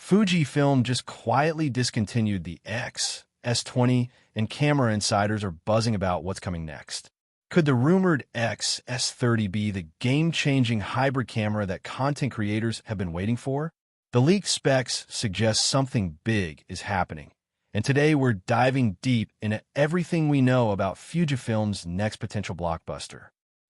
Fujifilm just quietly discontinued the XS30, and camera insiders are buzzing about what's coming next. Could the rumored XS30 be the game-changing hybrid camera that content creators have been waiting for? The leaked specs suggest something big is happening, and today we're diving deep into everything we know about Fujifilm's next potential blockbuster.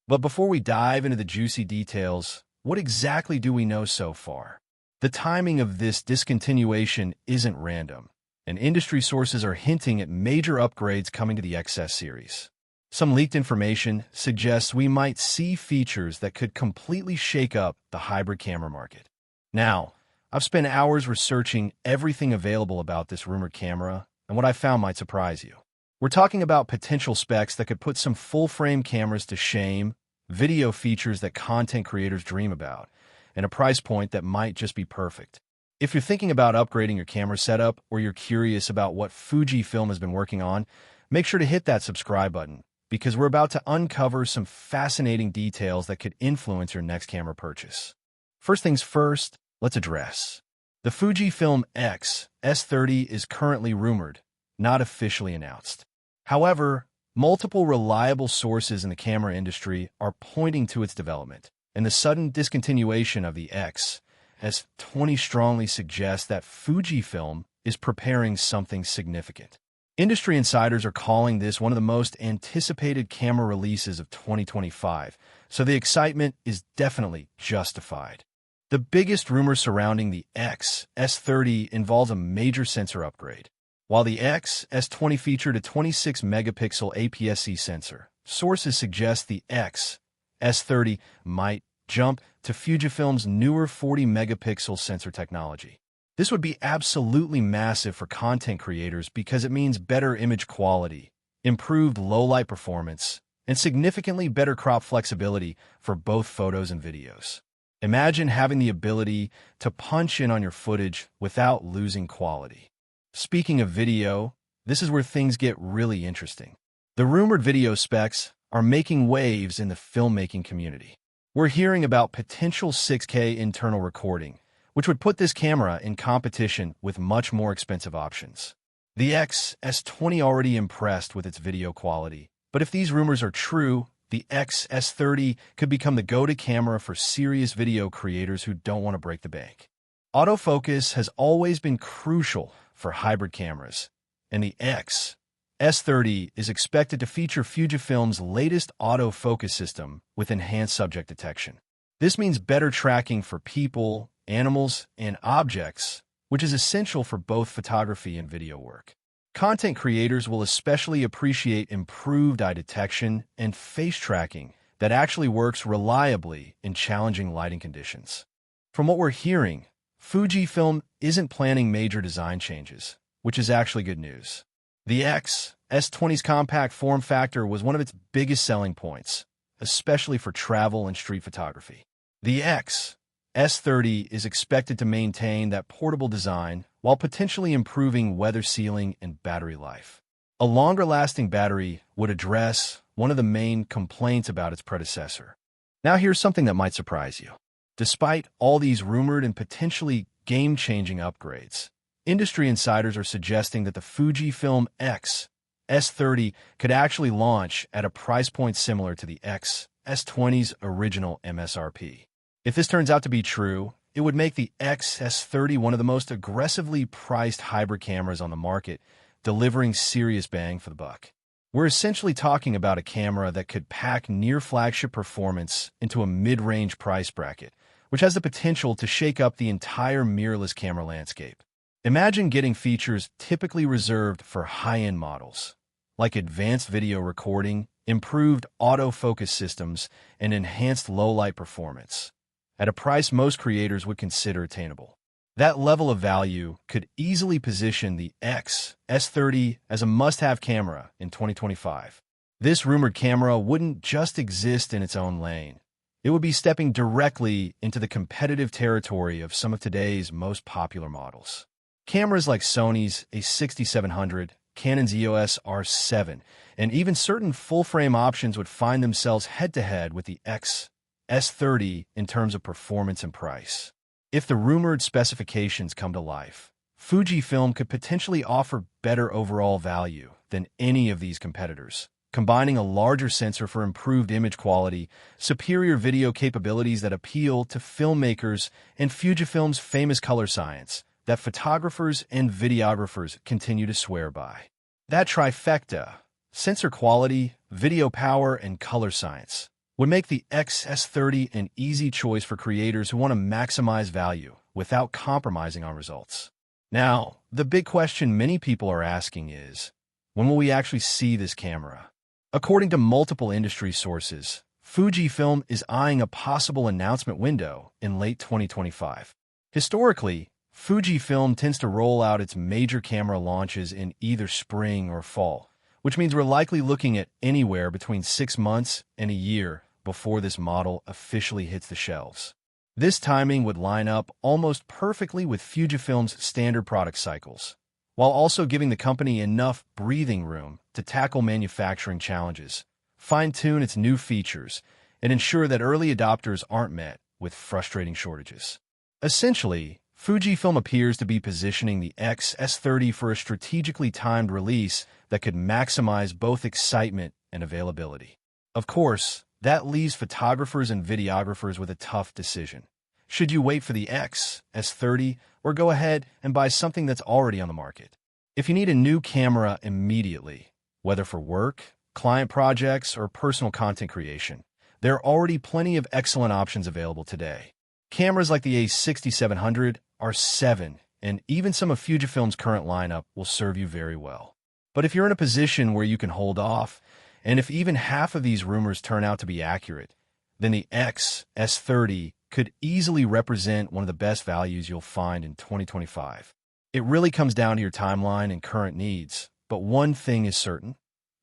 But before we dive into the juicy details, what exactly do we know so far? The timing of this discontinuation isn't random, and industry sources are hinting at major upgrades coming to the XS series. Some leaked information suggests we might see features that could completely shake up the hybrid camera market. Now, I've spent hours researching everything available about this rumored camera, and what I found might surprise you. We're talking about potential specs that could put some full-frame cameras to shame, video features that content creators dream about, and a price point that might just be perfect. If you're thinking about upgrading your camera setup or you're curious about what Fujifilm has been working on, make sure to hit that subscribe button because we're about to uncover some fascinating details that could influence your next camera purchase. First things first, let's address. The Fujifilm X-S30 is currently rumored, not officially announced. However, multiple reliable sources in the camera industry are pointing to its development, and the sudden discontinuation of the XS30 strongly suggests that Fujifilm is preparing something significant. Industry insiders are calling this one of the most anticipated camera releases of 2025, so the excitement is definitely justified. The biggest rumor surrounding the XS30 involves a major sensor upgrade. While the XS20 featured a 26-megapixel APS-C sensor, sources suggest the XS30 might jump to Fujifilm's newer 40-megapixel sensor technology. This would be absolutely massive for content creators because it means better image quality, improved low-light performance, and significantly better crop flexibility for both photos and videos. Imagine having the ability to punch in on your footage without losing quality. Speaking of video, this is where things get really interesting. The rumored video specs are making waves in the filmmaking community. We're hearing about potential 6K internal recording, which would put this camera in competition with much more expensive options. The XS20 already impressed with its video quality, but if these rumors are true, the XS30 could become the go-to camera for serious video creators who don't want to break the bank. Autofocus has always been crucial for hybrid cameras, and the XS30 is expected to feature Fujifilm's latest autofocus system with enhanced subject detection. This means better tracking for people, animals, and objects, which is essential for both photography and video work. Content creators will especially appreciate improved eye detection and face tracking that actually works reliably in challenging lighting conditions. From what we're hearing, Fujifilm isn't planning major design changes, which is actually good news. The XS20's compact form factor was one of its biggest selling points, especially for travel and street photography. The XS30 is expected to maintain that portable design while potentially improving weather sealing and battery life. A longer-lasting battery would address one of the main complaints about its predecessor. Now here's something that might surprise you. Despite all these rumored and potentially game-changing upgrades, industry insiders are suggesting that the Fujifilm X-S30 could actually launch at a price point similar to the XS20's original MSRP. If this turns out to be true, it would make the XS30 one of the most aggressively priced hybrid cameras on the market, delivering serious bang for the buck. We're essentially talking about a camera that could pack near-flagship performance into a mid-range price bracket, which has the potential to shake up the entire mirrorless camera landscape. Imagine getting features typically reserved for high-end models, like advanced video recording, improved autofocus systems, and enhanced low-light performance, at a price most creators would consider attainable. That level of value could easily position the XS30 as a must-have camera in 2025. This rumored camera wouldn't just exist in its own lane. It would be stepping directly into the competitive territory of some of today's most popular models. Cameras like Sony's A6700, Canon's EOS R7, and even certain full-frame options would find themselves head-to-head with the XS30 in terms of performance and price. If the rumored specifications come to life, Fujifilm could potentially offer better overall value than any of these competitors, combining a larger sensor for improved image quality, superior video capabilities that appeal to filmmakers, and Fujifilm's famous color science that photographers and videographers continue to swear by. That trifecta, sensor quality, video power, and color science, would make the XS30 an easy choice for creators who want to maximize value without compromising on results. Now, the big question many people are asking is, when will we actually see this camera? According to multiple industry sources, Fujifilm is eyeing a possible announcement window in late 2025. Historically, Fujifilm tends to roll out its major camera launches in either spring or fall, which means we're likely looking at anywhere between 6 months and a year before this model officially hits the shelves. This timing would line up almost perfectly with Fujifilm's standard product cycles, while also giving the company enough breathing room to tackle manufacturing challenges, fine-tune its new features, and ensure that early adopters aren't met with frustrating shortages. Essentially, Fujifilm appears to be positioning the XS30 for a strategically timed release that could maximize both excitement and availability. Of course, that leaves photographers and videographers with a tough decision. Should you wait for the XS30 or go ahead and buy something that's already on the market? If you need a new camera immediately, whether for work, client projects, or personal content creation, there are already plenty of excellent options available today. Cameras like the A6700, R7, and even some of Fujifilm's current lineup will serve you very well. But if you're in a position where you can hold off, and if even half of these rumors turn out to be accurate, then the XS30 could easily represent one of the best values you'll find in 2025. It really comes down to your timeline and current needs, but one thing is certain.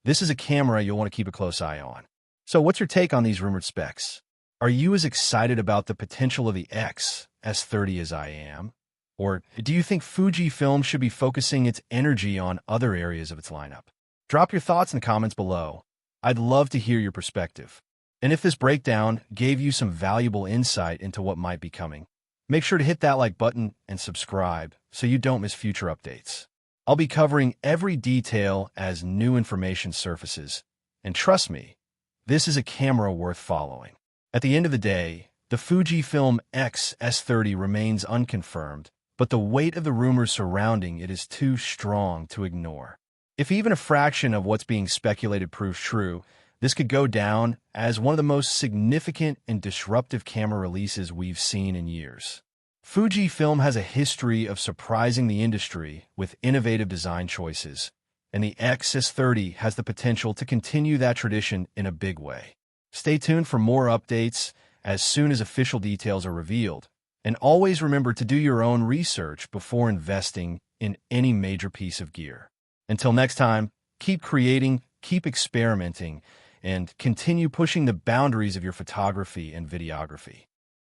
This is a camera you'll want to keep a close eye on. So what's your take on these rumored specs? Are you as excited about the potential of the XS30 as I am? Or do you think Fujifilm should be focusing its energy on other areas of its lineup? Drop your thoughts in the comments below. I'd love to hear your perspective. And if this breakdown gave you some valuable insight into what might be coming, make sure to hit that like button and subscribe so you don't miss future updates. I'll be covering every detail as new information surfaces. And trust me, this is a camera worth following. At the end of the day, the Fujifilm XS30 remains unconfirmed, but the weight of the rumors surrounding it is too strong to ignore. If even a fraction of what's being speculated proves true, this could go down as one of the most significant and disruptive camera releases we've seen in years. Fujifilm has a history of surprising the industry with innovative design choices, and the XS30 has the potential to continue that tradition in a big way. Stay tuned for more updates as soon as official details are revealed, and always remember to do your own research before investing in any major piece of gear. Until next time, keep creating, keep experimenting, and continue pushing the boundaries of your photography and videography.